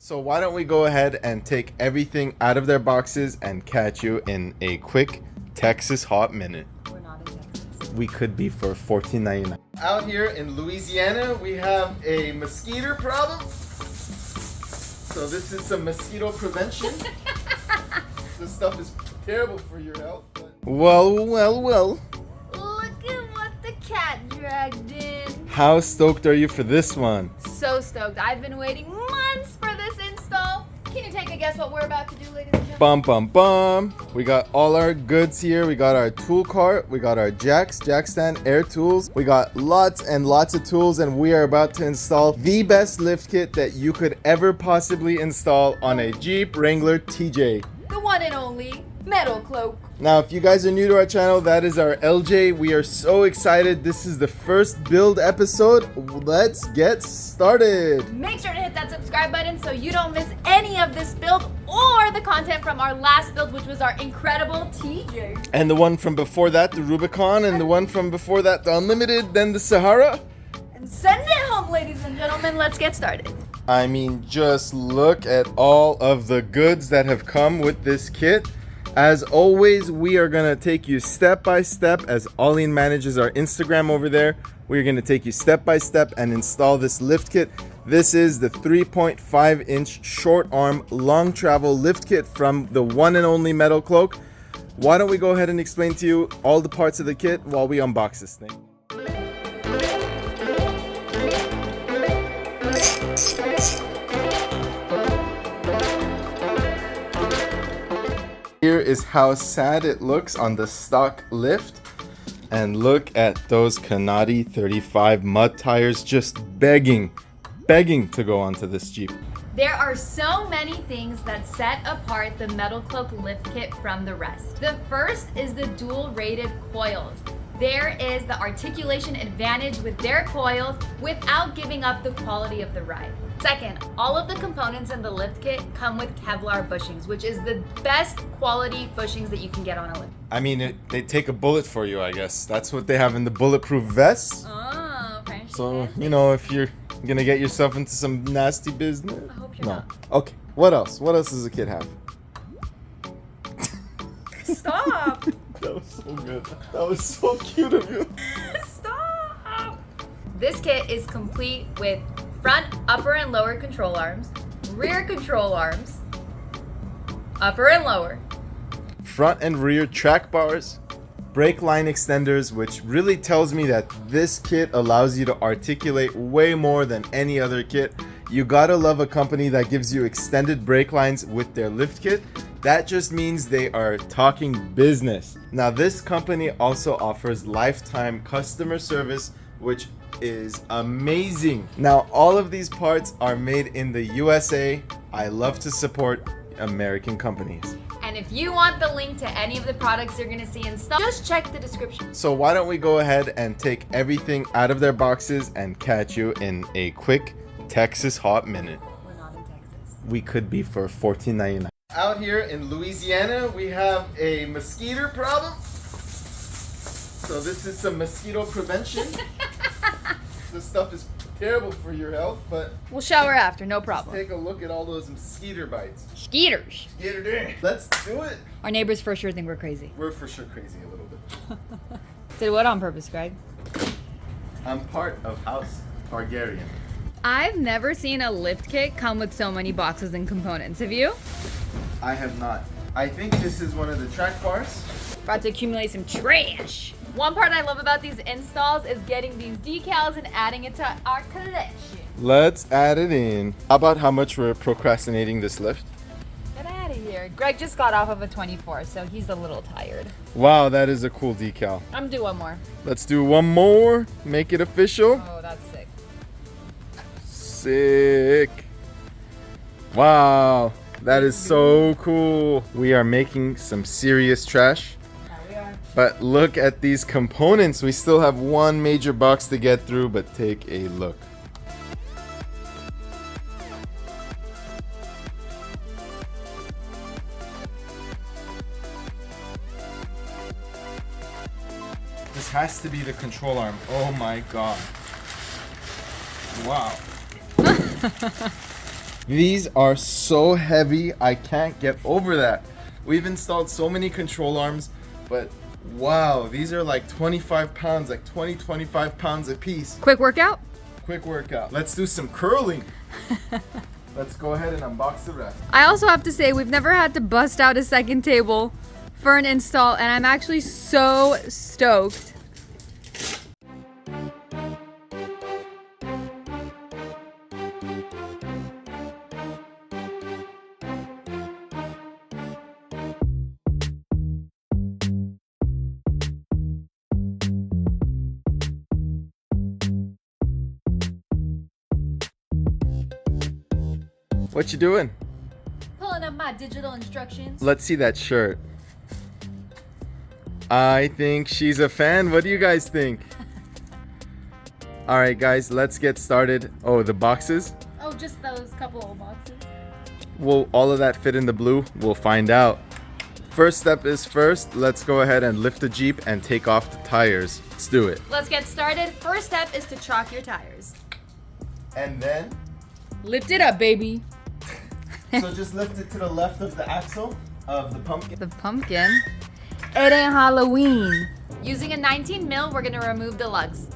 So why don't we go ahead and take everything out of their boxes and catch you in a quick Texas hot minute. We're not in Texas. We could be for $14.99. Out here in Louisiana, we have a mosquito problem. So this is some mosquito prevention. This stuff is terrible for your health. But... Well. Look at what the cat dragged in. How stoked are you for this one? So stoked. I've been waiting months for this install. Can you take a guess what we're about to do, ladies and gentlemen? Bum bum bum. We got all our goods here. We got our tool cart. We got our jack stand, air tools. We got lots and lots of tools, and we are about to install the best lift kit that you could ever possibly install on a Jeep Wrangler TJ. The one and only metal cloak. Now, if you guys are new to our channel, that is our LJ. We are so excited. This is the first build episode. Let's get started. Make sure to hit that subscribe button so you don't miss any of this build or the content from our last build, which was our incredible TJ. And the one from before that, the Rubicon, and the one from before that, the Unlimited, then the Sahara. And send it home, ladies and gentlemen. Let's get started. I mean, just look at all of the goods that have come with this kit. As always, we are going to take you step by step as Ollie manages our Instagram over there. We're going to take you step by step and install this lift kit. This is the 3.5 inch short arm long travel lift kit from the one and only metal cloak. Why don't we go ahead and explain to you all the parts of the kit while we unbox this thing. Here is how sad it looks on the stock lift. And look at those Canadi 35 mud tires just begging to go onto this Jeep. There are so many things that set apart the metal cloak lift kit from the rest. The first is the dual rated coils. There is the articulation advantage with their coils without giving up the quality of the ride. Second, all of the components in the lift kit come with Kevlar bushings, which is the best quality bushings that you can get on a lift. I mean, they take a bullet for you, I guess. That's what they have in the bulletproof vests. Oh, okay. So, you know, if you're gonna get yourself into some nasty business. I hope you're No. not. Okay, what else? What else does the kid have? Stop! That was so good. That was so cute of you. Stop! This kit is complete with front, upper, and lower control arms, rear control arms, upper and lower, Front and rear track bars, brake line extenders, which really tells me that this kit allows you to articulate way more than any other kit. You gotta love a company that gives you extended brake lines with their lift kit. That just means they are talking business. Now, this company also offers lifetime customer service, which is amazing. Now, all of these parts are made in the USA. I love to support American companies. and if you want the link to any of the products you're gonna see in stock, just check the description. So why don't we go ahead and take everything out of their boxes and catch you in a quick Texas hot minute. We're not in Texas. We could be for $14.99. Out here in Louisiana, we have a mosquito problem. So this is some mosquito prevention. This stuff is terrible for your health, but We'll shower after, no just problem. take a look at all those mosquito bites. Skeeters. Get it in. Let's do it. Our neighbors for sure think we're crazy. We're for sure crazy a little bit. Did what on purpose, Greg? I'm part of House Targaryen. I've never seen a lift kit come with so many boxes and components. Have you? I have not. I think this is one of the track bars. About to accumulate some trash. One part I love about these installs is getting these decals and adding it to our collection. Let's add it in. How about how much we're procrastinating this lift? Get out of here. Greg just got off of a 24, so he's a little tired. Wow, that is a cool decal. I'm due one more. Let's do one more. Make it official. Oh, that's sick. Sick. Wow, that is so cool. We are making some serious trash. Yeah, we are. But look at these components. We still have one major box to get through, but take a look. This has to be the control arm. Oh my god. Wow. These are so heavy, I can't get over that. We've installed so many control arms, but wow, these are like 25 pounds, like 25 pounds a piece. Quick workout? Quick workout. Let's do some curling. Let's go ahead and unbox the rest. I also have to say, we've never had to bust out a second table for an install, and I'm actually so stoked. What you doing? Pulling up my digital instructions. Let's see that shirt. I think she's a fan. What do you guys think? All right, guys, let's get started. Oh, the boxes? Oh, just those couple of boxes. Will all of that fit in the blue? We'll find out. First step is first. Let's go ahead and lift the Jeep and take off the tires. Let's do it. Let's get started. First step is to chalk your tires. And then? Lift it up, baby. So just lift it to the left of the axle of the pumpkin. The pumpkin. It ain't Halloween. Using a 19 mil, we're gonna remove the lugs.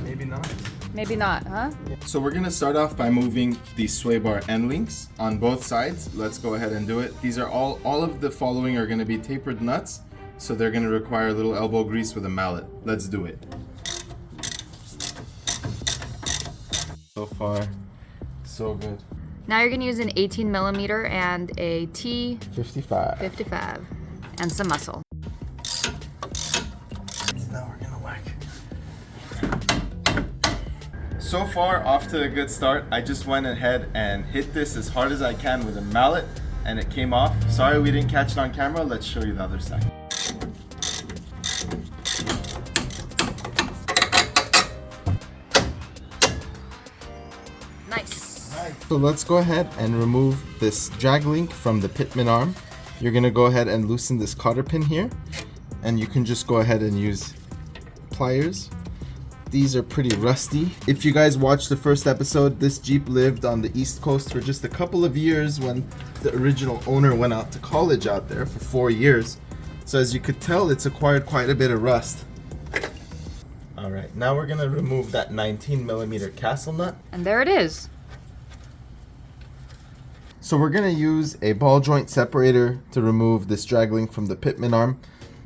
Maybe not. Maybe not, huh? So we're gonna start off by moving the sway bar end links on both sides. Let's go ahead and do it. These are all of the following are gonna be tapered nuts, so they're gonna require a little elbow grease with a mallet. Let's do it. So far, so good. Now you're gonna use an 18 millimeter and a T55 55. and some muscle. Now we're gonna whack. So far, off to a good start. I just went ahead and hit this as hard as I can with a mallet, and it came off. Sorry we didn't catch it on camera. Let's show you the other side. Nice. So let's go ahead and remove this drag link from the pitman arm. You're gonna go ahead and loosen this cotter pin here, and you can just go ahead and use pliers. These are pretty rusty. If you guys watched the first episode, this Jeep lived on the East Coast for just a couple of years when the original owner went out to college out there for 4 years. So as you could tell, it's acquired quite a bit of rust. All right, now we're gonna remove that 19 millimeter castle nut. And there it is. So we're gonna use a ball joint separator to remove this drag link from the pitman arm.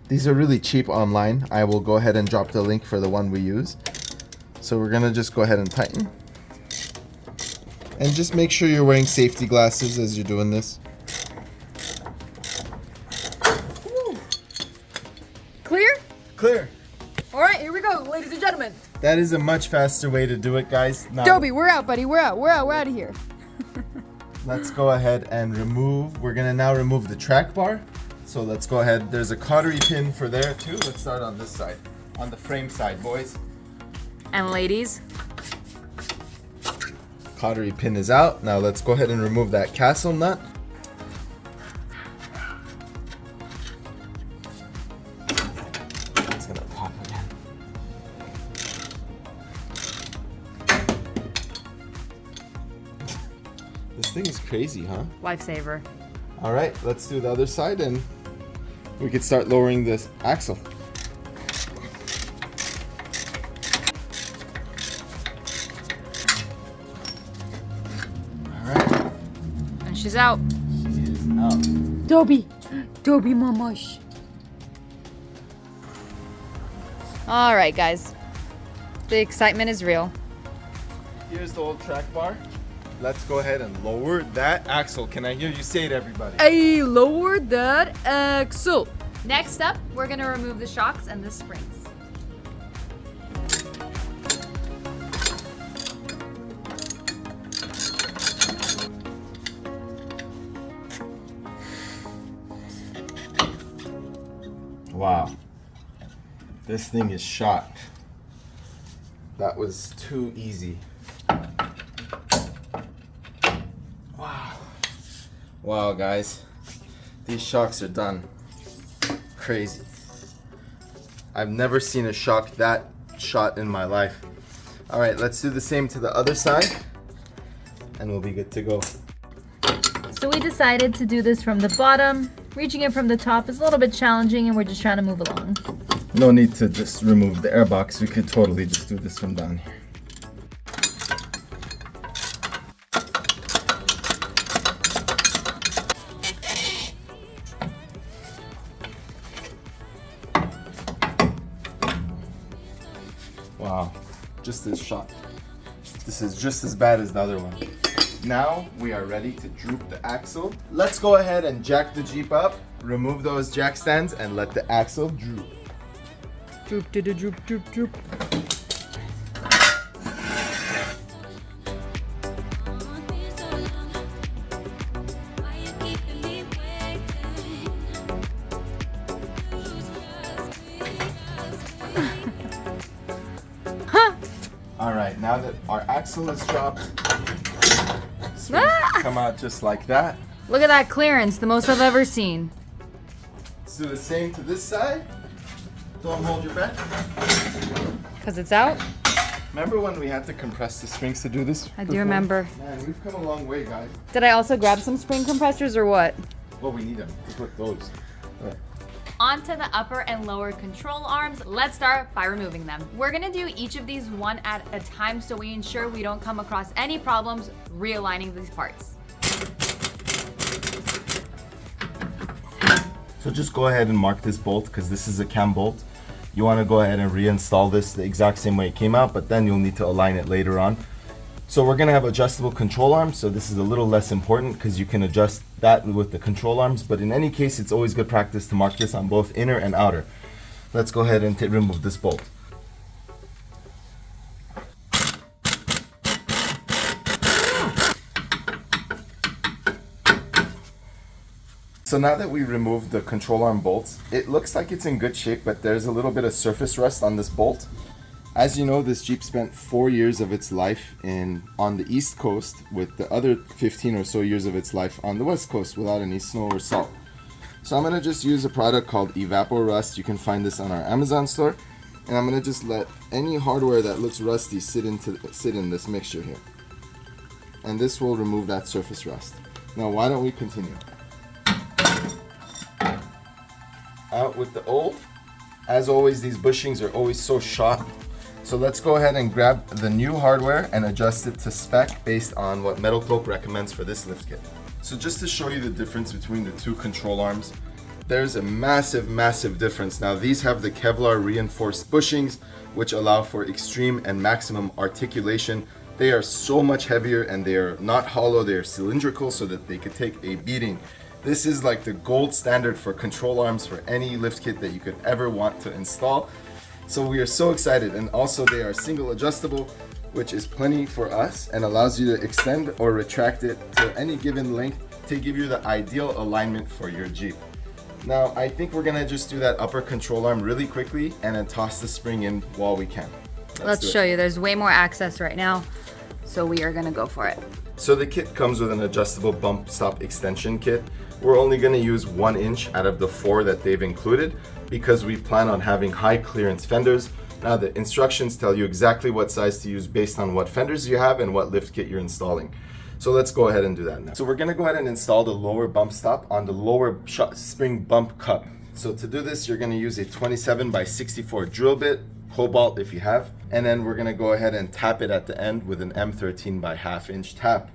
These are really cheap online. I will go ahead and drop the link for the one we use. So we're gonna just go ahead and tighten. And just make sure you're wearing safety glasses as you're doing this. Clear? Clear. All right, here we go, ladies and gentlemen. That is a much faster way to do it, guys. Now, Dobie, we're out, buddy. We're out of here. let's go ahead and remove. We're gonna now remove the track bar. So let's go ahead. There's a cautery pin for there too. Let's start on this side, on the frame side, boys. And ladies, Cautery pin is out. Now let's go ahead and remove that castle nut. It's gonna pop again. This thing is crazy, huh? lifesaver. All right, let's do the other side and we could start lowering this axle. All right. And she's out. She is out. Dobie mamash. All right, guys. The excitement is real. Here's the old track bar. Let's go ahead and lower that axle. Can I hear you say it, everybody? I lowered that axle. Next up, we're gonna remove the shocks and the springs. Wow. This thing is shot. That was too easy. Wow. Wow, guys. These shocks are done. Crazy. I've never seen a shock that shot in my life. All right, let's do the same to the other side and we'll be good to go. So we decided to do this from the bottom. Reaching it from the top is a little bit challenging and we're just trying to move along. No need to just remove the air box. We could totally just do this from down here. Wow, just this shot. This is just as bad as the other one. Now we are ready to droop the axle. Let's go ahead and jack the Jeep up, remove those jack stands, and let the axle droop. Droop, droop, droop, droop, droop. All right, now that our axle is dropped, come out just like that. Look at that clearance, the most I've ever seen. Let's do the same to this side. Don't hold your breath. Because it's out? Remember when we had to compress the springs to do this? I do remember. Man, we've come a long way, guys. Did I also grab some spring compressors or what? Well, we need them to put those. Onto the upper and lower control arms. Let's start by removing them. We're gonna do each of these one at a time so we ensure we don't come across any problems realigning these parts. So just go ahead and mark this bolt because this is a cam bolt. You want to go ahead and reinstall this the exact same way it came out, but then you'll need to align it later on. So we're going to have adjustable control arms, so this is a little less important because you can adjust that with the control arms, but in any case it's always good practice to mark this on both inner and outer. Let's go ahead and remove this bolt. So now that we removed the control arm bolts, it looks like it's in good shape, but there's a little bit of surface rust on this bolt. As you know, this Jeep spent 4 years of its life on the East Coast, with the other 15 or so years of its life on the West Coast without any snow or salt. So I'm gonna just use a product called Evapor Rust. You can find this on our Amazon store. And I'm gonna just let any hardware that looks rusty sit in this mixture here. And this will remove that surface rust. Now why don't we continue? Out with the old. As always, these bushings are always so shot. So let's go ahead and grab the new hardware and adjust it to spec based on what Metal Cloak recommends for this lift kit. So just to show you the difference between the two control arms, there's a massive difference. Now these have the Kevlar reinforced bushings, which allow for extreme and maximum articulation. They are so much heavier and they are not hollow, they are cylindrical so that they could take a beating. This is like the gold standard for control arms for any lift kit that you could ever want to install. So we are so excited, and also they are single adjustable, which is plenty for us and allows you to extend or retract it to any given length to give you the ideal alignment for your Jeep. Now I think we're gonna just do that upper control arm really quickly and then toss the spring in while we can. Let's show you. There's way more access right now, so we are gonna go for it. So the kit comes with an adjustable bump stop extension kit. We're only going to use 1 inch out of the 4 that they've included because we plan on having high clearance fenders. Now the instructions tell you exactly what size to use based on what fenders you have and what lift kit you're installing. So let's go ahead and do that now. So we're going to go ahead and install the lower bump stop on the lower spring bump cup. So to do this, you're going to use a 27 by 64 drill bit, cobalt if you have, and then we're going to go ahead and tap it at the end with an M13 by 1/2 inch tap.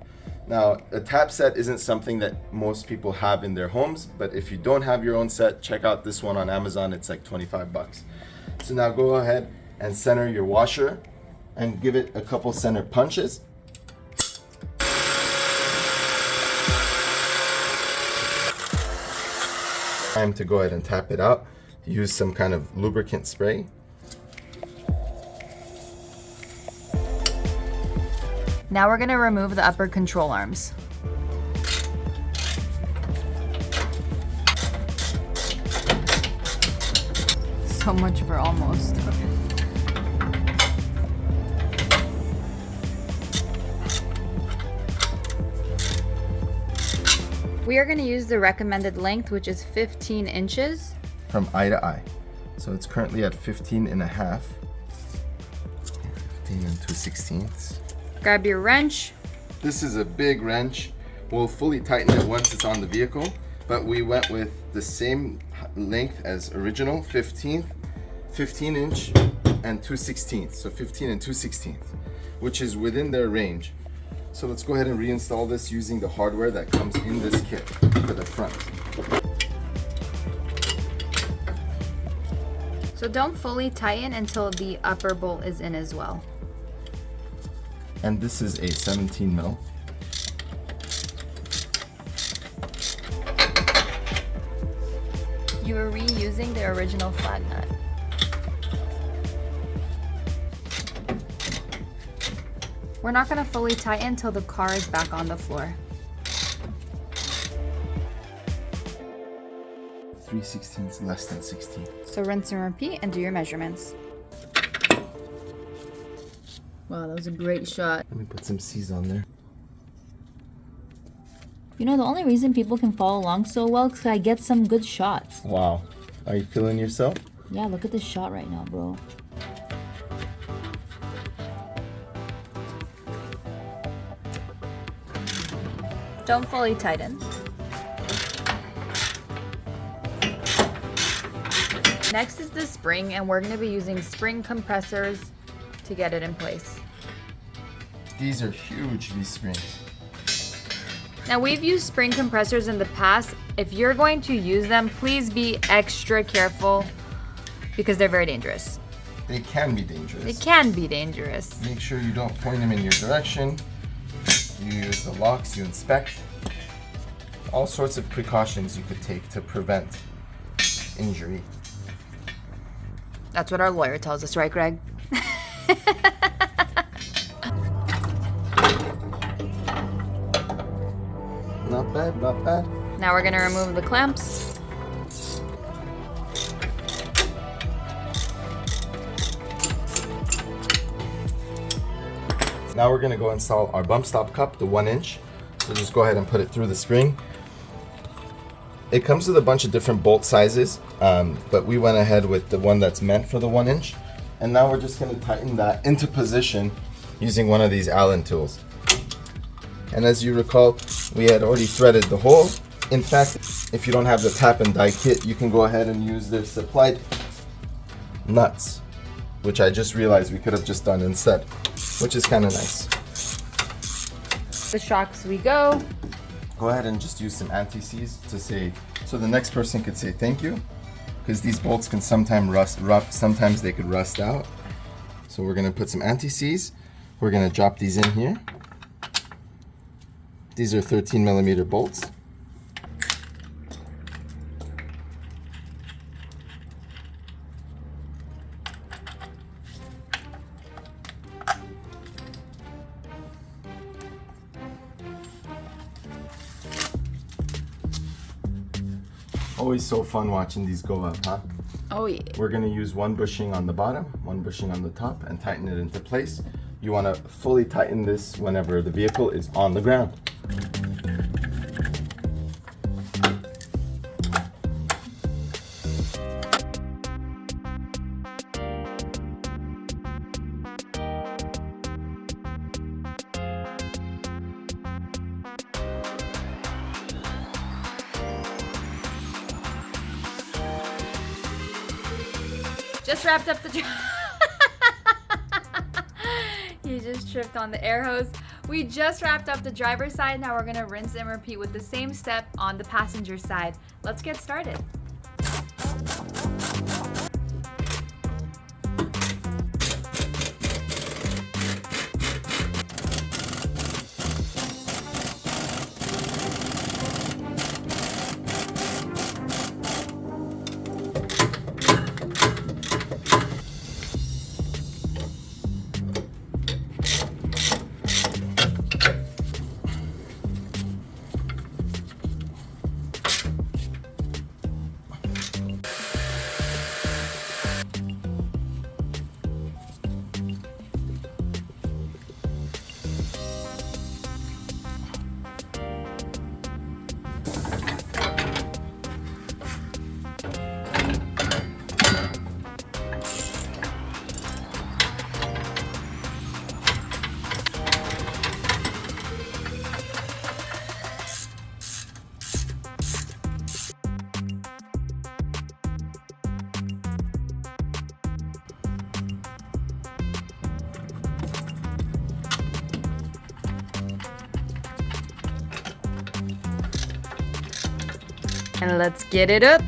Now, a tap set isn't something that most people have in their homes, but if you don't have your own set, check out this one on Amazon. It's like 25 bucks. So now go ahead and center your washer and give it a couple center punches. Time to go ahead and tap it out. Use some kind of lubricant spray. Now we're gonna remove the upper control arms. So much for almost. We are gonna use the recommended length, which is 15 inches. From eye to eye. So it's currently at 15 and a half. 15 and 2/16. Grab your wrench. This is a big wrench. We'll fully tighten it once it's on the vehicle, but we went with the same length as original, 15 inch and 2/16, so 15 and 2/16, which is within their range. So let's go ahead and reinstall this using the hardware that comes in this kit for the front. So don't fully tighten until the upper bolt is in as well. And this is a 17 mil. You are reusing the original flag nut. We're not going to fully tighten until the car is back on the floor. 3/16 less than 16. So rinse and repeat and do your measurements. Wow, that was a great shot. Let me put some C's on there. You know, the only reason people can follow along so well is because I get some good shots. Wow. Are you feeling yourself? Yeah, look at this shot right now, bro. Don't fully tighten. Next is the spring, and we're going to be using spring compressors to get it in place. These are huge, these springs. Now, we've used spring compressors in the past. If you're going to use them, please be extra careful because they're very dangerous. They can be dangerous. They can be dangerous. Make sure you don't point them in your direction. You use the locks, you inspect. All sorts of precautions you could take to prevent injury. That's what our lawyer tells us, right, Greg? Not bad, not bad. Now we're gonna remove the clamps. Now we're gonna go install our bump stop cup, the 1 inch. So just go ahead and put it through the spring. It comes with a bunch of different bolt sizes, but we went ahead with the one that's meant for the 1 inch. And now we're just gonna tighten that into position using one of these Allen tools. And as you recall, we had already threaded the hole. In fact, if you don't have the tap and die kit, you can go ahead and use their supplied nuts, which I just realized we could have just done instead, which is kind of nice. The shocks we go. Go ahead and just use some anti-seize to say, so the next person could say thank you, because these bolts can sometimes they could rust out. So we're gonna put some anti-seize. We're gonna drop these in here. These are 13 millimeter bolts. Always so fun watching these go up, huh? Oh yeah. We're gonna use one bushing on the bottom, one bushing on the top, and tighten it into place. You wanna fully tighten this whenever the vehicle is on the ground. Just wrapped up the You just tripped on the air hose. We just wrapped up the driver's side. Now we're gonna rinse and repeat with the same step on the passenger side. Let's get started. And let's get it up.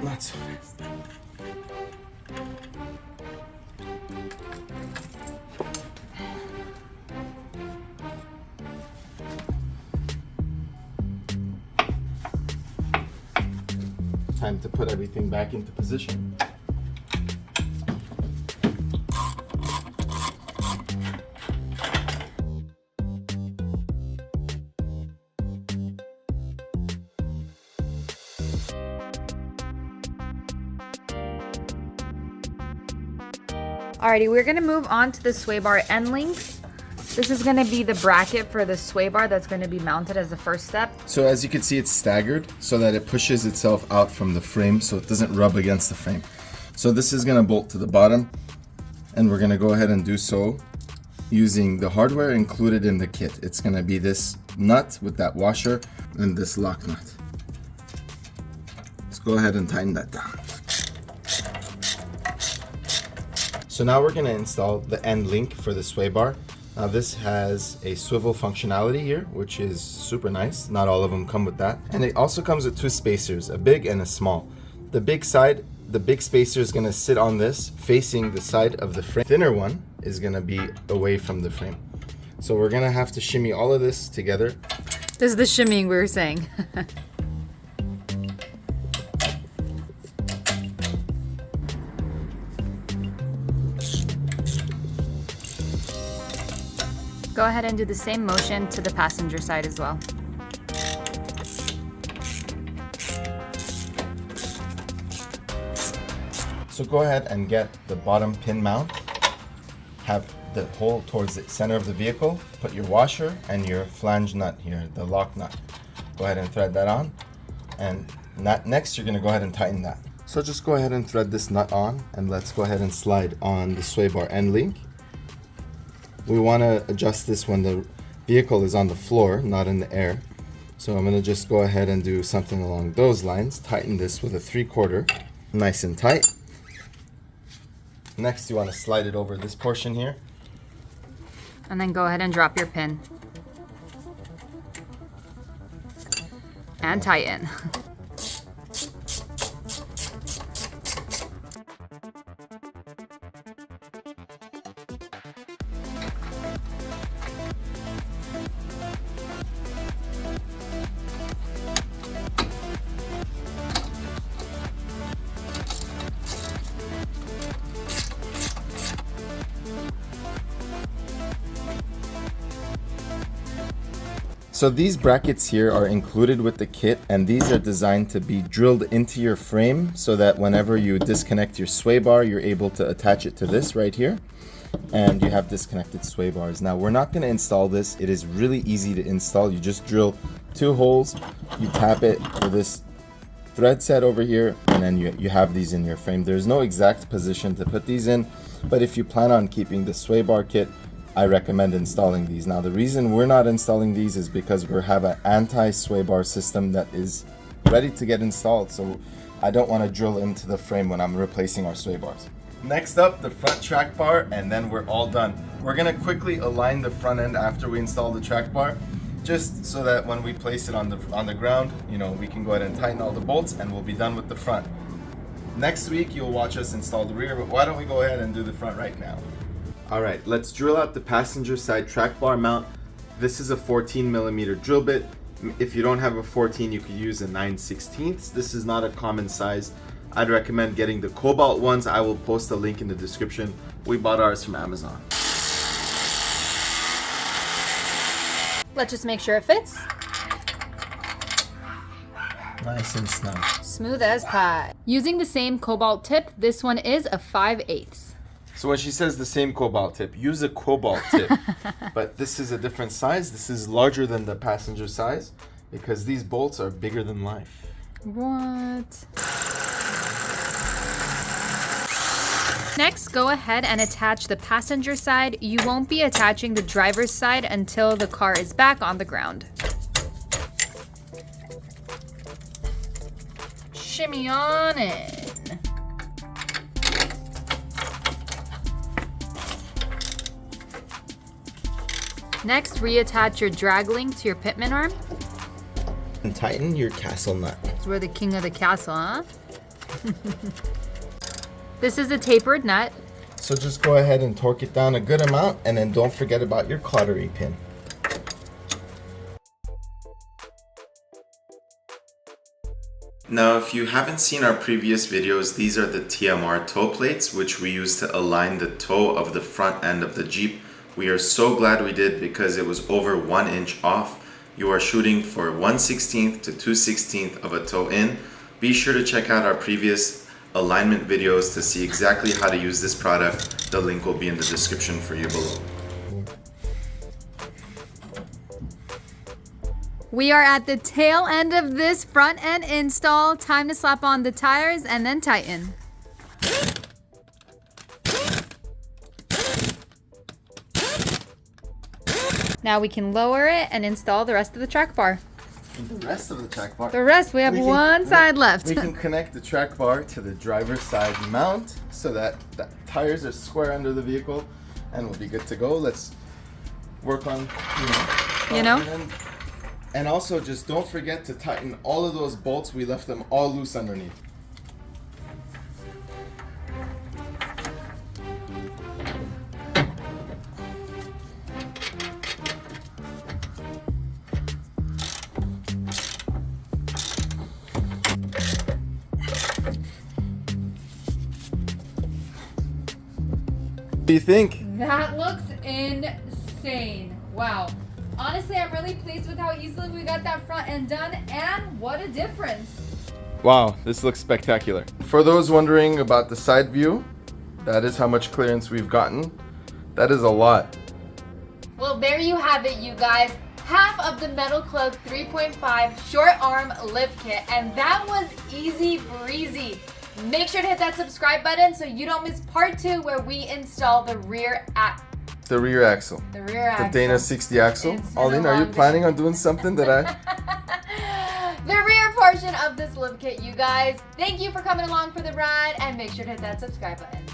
Not so fast. Time to put everything back into position. Alrighty, we're gonna move on to the sway bar end links. This is gonna be the bracket for the sway bar that's gonna be mounted as the first step. So as you can see, it's staggered so that it pushes itself out from the frame so it doesn't rub against the frame. So this is gonna bolt to the bottom, and we're gonna go ahead and do so using the hardware included in the kit. It's gonna be this nut with that washer and this lock nut. Let's go ahead and tighten that down. So now we're going to install the end link for the sway bar. Now this has a swivel functionality here, which is super nice. Not all of them come with that. And it also comes with two spacers, a big and a small. The big spacer is going to sit on this facing the side of the frame. The thinner one is going to be away from the frame. So we're going to have to shimmy all of this together. This is the shimmying we were saying. Go ahead and do the same motion to the passenger side as well. So go ahead and get the bottom pin mount. Have the hole towards the center of the vehicle. Put your washer and your flange nut here, the lock nut. Go ahead and thread that on. And next you're going to go ahead and tighten that. So just go ahead and thread this nut on, and let's go ahead and slide on the sway bar end link. We want to adjust this when the vehicle is on the floor, not in the air. So I'm going to just go ahead and do something along those lines. Tighten this with a 3/4, nice and tight. Next, you want to slide it over this portion here. And then go ahead and drop your pin. And tighten. So these brackets here are included with the kit, and these are designed to be drilled into your frame so that whenever you disconnect your sway bar, you're able to attach it to this right here, and you have disconnected sway bars. Now we're not going to install this. It is really easy to install. You just drill 2 holes, you tap it with this thread set over here, and then you have these in your frame. There's no exact position to put these in, but if you plan on keeping the sway bar kit, I recommend installing these. Now the reason we're not installing these is because we have an anti-sway bar system that is ready to get installed, so I don't want to drill into the frame when I'm replacing our sway bars. Next up, the front track bar, and then we're all done. We're going to quickly align the front end after we install the track bar, just so that when we place it on the ground, you know, we can go ahead and tighten all the bolts and we'll be done with the front. Next week you'll watch us install the rear, but why don't we go ahead and do the front right now? Alright, let's drill out the passenger side track bar mount. This is a 14mm drill bit. If you don't have a 14, you could use a 9/16. This is not a common size. I'd recommend getting the Cobalt ones. I will post a link in the description. We bought ours from Amazon. Let's just make sure it fits. Nice and snug. Smooth as pie. Using the same Cobalt tip, this one is a 5/8. So when she says the same Cobalt tip, use a Cobalt tip. But this is a different size. This is larger than the passenger size because these bolts are bigger than life. What? Next, go ahead and attach the passenger side. You won't be attaching the driver's side until the car is back on the ground. Shimmy on in. Next, reattach your drag link to your pitman arm. And tighten your castle nut. So we're the king of the castle, huh? This is a tapered nut. So just go ahead and torque it down a good amount, and then don't forget about your cautery pin. Now, if you haven't seen our previous videos, these are the TMR toe plates, which we use to align the toe of the front end of the Jeep. We are so glad we did because it was over 1 inch off. You are shooting for 1/16 to 2/16 of a toe in. Be sure to check out our previous alignment videos to see exactly how to use this product. The link will be in the description for you below. We are at the tail end of this front end install. Time to slap on the tires and then tighten. Now we can lower it and install the rest of the track bar. The rest of the track bar. The rest, we have one side left. We can connect the track bar to the driver's side mount so that the tires are square under the vehicle and we'll be good to go. Let's work on, you know? And also just don't forget to tighten all of those bolts. We left them all loose underneath. What do you think? That looks insane. Wow. Honestly, I'm really pleased with how easily we got that front end done, and what a difference. Wow, this looks spectacular. For those wondering about the side view, that is how much clearance we've gotten. That is a lot. Well, there you have it, you guys. Half of the Metal Cloak 3.5 short arm lift kit, and that was easy breezy. Make sure to hit that subscribe button so you don't miss part 2 where we install the rear axle. The rear axle. The rear axle. The Dana 60 axle. It's been Alden, a are you long planning day. on doing something that I... The rear portion of this lift kit, you guys. Thank you for coming along for the ride, and make sure to hit that subscribe button.